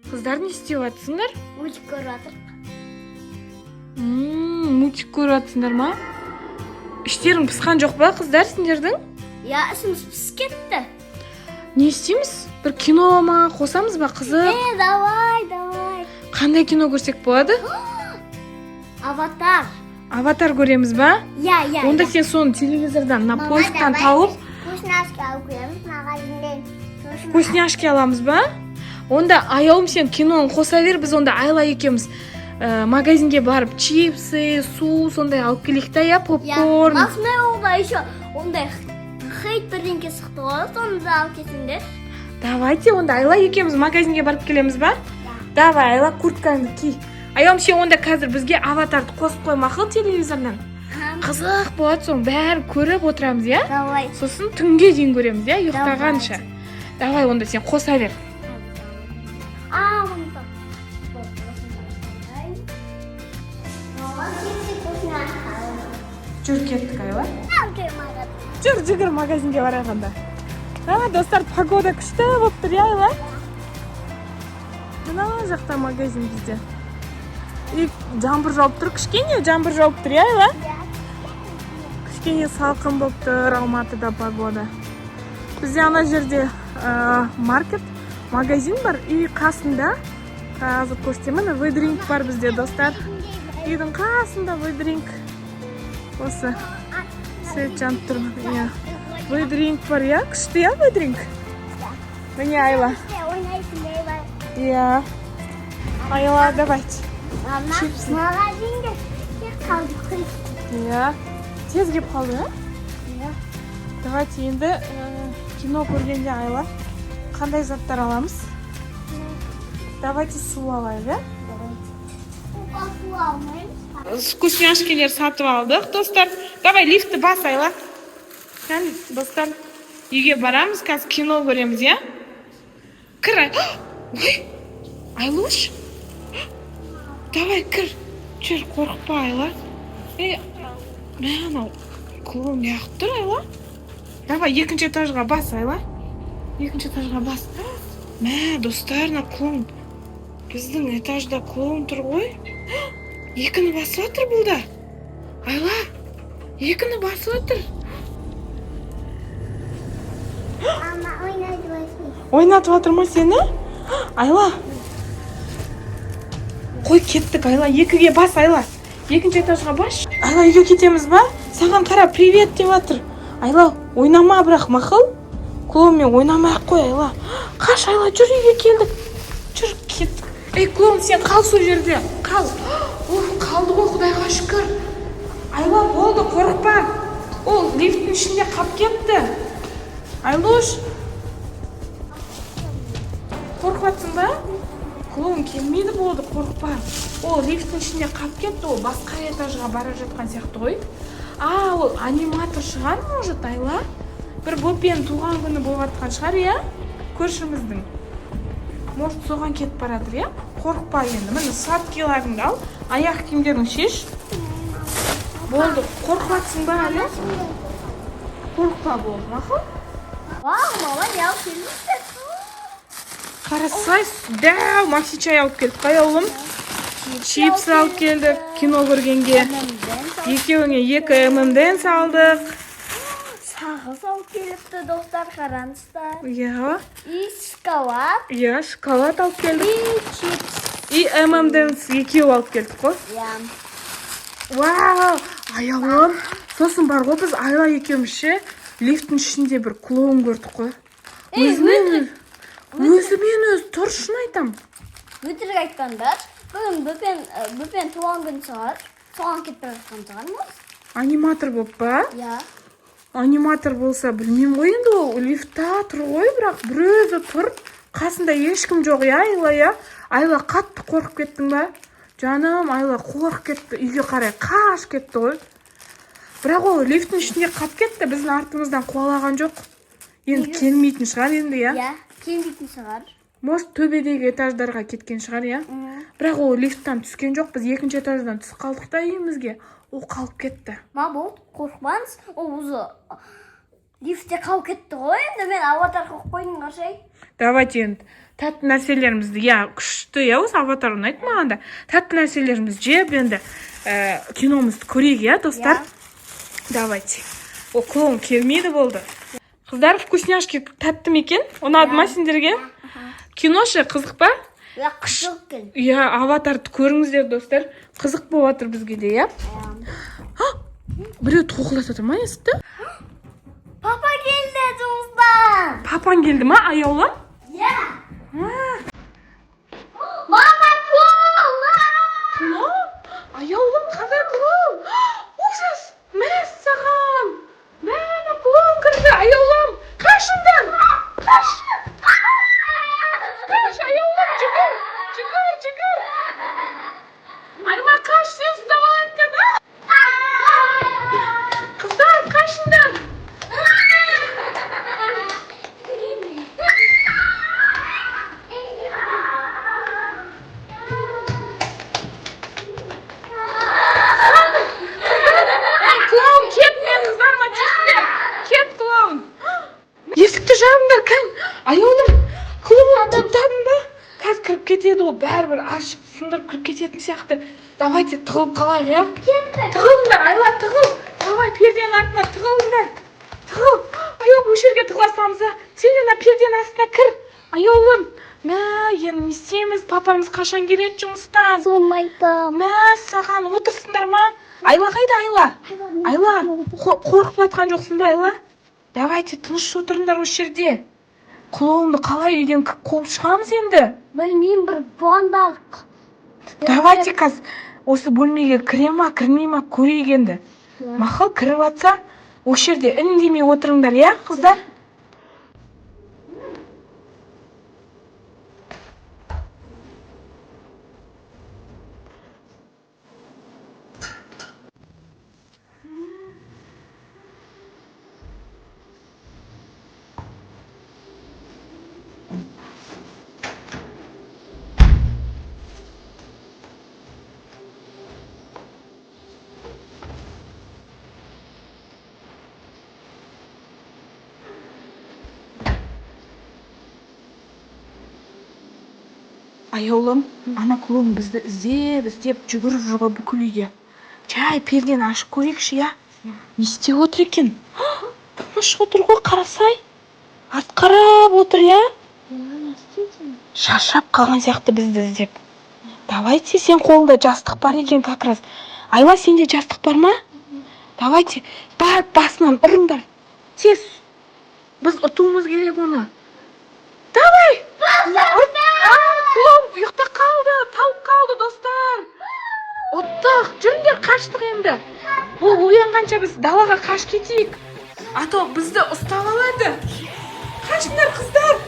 Қыздар не істеп жатсыңдар? Мультик көріп жатыр. Мультик көріп жатсыңдар ма? Іштерің пысқан жоқ па, қыздар, сендердің? Я, ішіміз пісіп кетті. Не істейміз? Bir кино ма қосамыз ба, қызық? Давай. Қандай кино көрсек болады? Аватар. Аватар көреміз ба? Я. Онда сен соны телевизордан, на поисктан тауып, Вкусняшки алып келеміз магазиннен. вкусняшки аламыз ба? Онда аяуым сен киноны қоса бер, біз онда Айла екеуміз магазинге барып чипсы, су, сондай алып келейік та, я, попкорн. Масмеуға еще ондай хейт бірдеңке сықты ғой, соны да алып кетіңдер. Давайте, онда Айла екеуміз магазинге барып келеміз ба? Давай, Айла, курткаңды ки. Аяуым сен онда қазір бізге аватарды қосып қой мақыл телевизордан. Қызық болады, соны бәрін көріп отырамыз, я? Давай. Сосын түнге дейін көреміз, я, ұйықтағанша. Давай, онда сен қоса бер. Жүр кеттік, Айла. Жүр магазинге барағанда. Достар, погода күшті болып тұр, я, Айла? Мына жақта магазин бізде. И жаңбыр жауып тұр, кішкене жаңбыр жауып тұр, я, Айла? Кішкене салқын болып тұр, Алматыда погода. Бізде ана жерде маркет, магазин бар, и қасында, қазір көрсетемін, ведринг бар бізде, достар. Үйдің қасында ведринг. Осы свет жанып тұр. Ведринг бар, я? Күшті, я, ведринг? Міне, Айла. Я. Айла, давайте. Магазинге қалдық. Я. Тез кеп қалды, я? Давайте енді кино көргенде, Айла, қандай заттар аламыз? Давайте су алайық, я? Су алмаймыз. Вкусняшкелер сатып алдық, достар. Давай лифтті бас, Айла. Кәне, достар, үйге барамыз, қазір кино көреміз, я? Кір, ой, Айлуш. Давай, кір. Жүр, қорықпа, Айла. Анау, клоун неғып тұр, Айла? Давай, екінші этажға бас, Айла. Екінші этажға бас. Достар, на клоун. Біздің этажда клоун тұр ғой. Екіні басып отыр бұлда. Айла, екіні басып отыр. Ама, ойнатып отыр. Ойнатып отыр ма сені? Айла. Қой, кеттік, Айла. Екіге бас, Айла. Екінші этажға бас. Айла, үйге кетеміз ба? Саған қара, привет деп отыр. Айла, ойнама бірақ, мақыл. Клоунмен ойнамай-ақ қой, Айла. Қаш, Айла, жүр, үйге келдік. Жүр, кеттік. Клоун, сен қал сол жерде. Қал. Қалды ғой, Құдайға шүкір. Айла, болды, қорықпа. Ол лифттің ішінде қап кетті. Айлуш. Қорқыватсың ба? Клоун келмейді, болды, қорықпа. Ол лифттің ішінде қап кетті, ол басқа этажға бара жатқан сияқты ғой. Ол аниматор шығар, может, Айла? Бір бопен туған күні болғатқан шығар, я? Көршіміздің. Может, соған кетіп баратыр, я? Қорықпа енді. Міне сладкиларыңды ал, аяқ киімдерін шеш. Болды, қорқыватсың ба, әлі? Қорықпа болды, мақыл? Мама, не алып келдіңіздер? Қарасай, дәу Макси чай алып келдік, қай оғлым? Чипсы алып келдік, кино көргенге. Екеуіңе 2 ММДен салдық. Сағыз алып келіпті, достар, қараңыздар. Я. И шоколад. Я, шоколад алып келдік. И чипс. И ММДен 2 алып келдік қой. Я. Вау, аяулым. Сосын бар ғой, біз Айла екеумізше лифттің ішінде бір клоун көрдік қой. Өзімен тұр, шын айтам. Өтірік айтқандар, бүгін бөпен туған күн шығар. Соған кетіп бара жатқан шығар ма? Аниматор болып па? Я. Аниматор болса, білмеймін ғой енді, ол лифтта тұр ғой, бірақ бір өзі тұр. Қасында ешкім жоқ, я, Айла, я? Айла, қатты қорқып кеттің ба? Жаным, Айла, қорқып кетті, үйге қарай қаш кетті ғой. Бірақ ол лифттің ішінде қап кетті, біздің артымыздан қуалаған жоқ. Енді келмейтін шығар енді, я? Я, келмейтін шығар. Может, төбедегі этаждарға кеткен шығар, я? Бірақ ол лифттан түскен жоқ, біз 2-ші этаждан түсіп қалдық та үйімізге. Ол қалып кетті. Болды, қорқпаңыз, ол өзі лифтте қалып кетті ғой, енді мен аватар қойып қойдым қаршай. Давайте енді тәтті нәрселерімізді, күшті, осы аватар ұнайды маған да. Тәтті нәрселерімізді жеп, енді киномызды көрейік, достар. Давайте. О, клоун келмейді болды. Қыздар, вкусняшки тәтті ме екен? Ұнады ма сендерге? Кино ше қызық па? Қызық екен. Аватарды көріңіздер, достар. Қызық болып жатыр бізге де, Біреу тоқылдатып отыр ма есікті? Папа келді жұмыстан. Папаң келді ма, аяулам? Мама, клоун! Аяулым, қазір клоун! Ужас! Мәссаған! Мәні клоун кірді, аяулам! Қашыңдар! Қаш! Қаш, аяулам, жүгір! Жүгір! Айма, қаш, сен ұстамайын! Қыздар, қашыңдар! Клоун, кет мен қыздарыма тиістер! Кет, клоун! Есікті жабыңдар, кән! Аяулым, клоун тұттадың ба? Қазір кіріп кетеді ол, бәрібір ашып сындырып кіріп кететін сияқты. Давайте тығылып қалайық, Тығылыңдар, Айла, тығыл! Давай, перденің артына тығылыңдар! Тығыл! Аяулым, осы жерге тығыласамыз, сен ана перденің астына кір! Аяулым! Енді не істейміз? Папамыз қашан келеді жұмыстан? Болмайды. Саған отырсыңдар ма? Айла қайда, Айла? Айла, қорқып жатқан жоқсың ба, Айла? Давайте, тыныш отырыңдар осы жерде. Клоунды қалай үйден қуып шығамыз енді? Білмеймін, бір бандалық. Давайте қазір осы бөлмеге кіре ма, кірмей ма көрейік енді. Мақұл, кіріп жатса, осы жерде үндемей отырыңдар, қыздар? Аяулым, ана клоун бізді іздеп жүгіріп жүрді бүкіл үйге. Жай пердені ашып көрейікші, Не істеп отыр екен? Тыныш отыр ғой, қарасай. Атқарап отыр, Шаршап қалған сияқты бізді іздеп. Давайте, сен қолында жастық бар екен как раз. Айла, сенде жастық бар ма? Давайте, басынан ұрыңдар. Тез. Біз ұтуымыз керек оны. Давай! Клоун ұйықта қалды, талып қалды, достар. Ұттық, жүріңдер, қаштық енді. Бұл оянғанша біз далаға қаш кетейік. А то бізді ұстап алады. Қашыңдар, қыздар.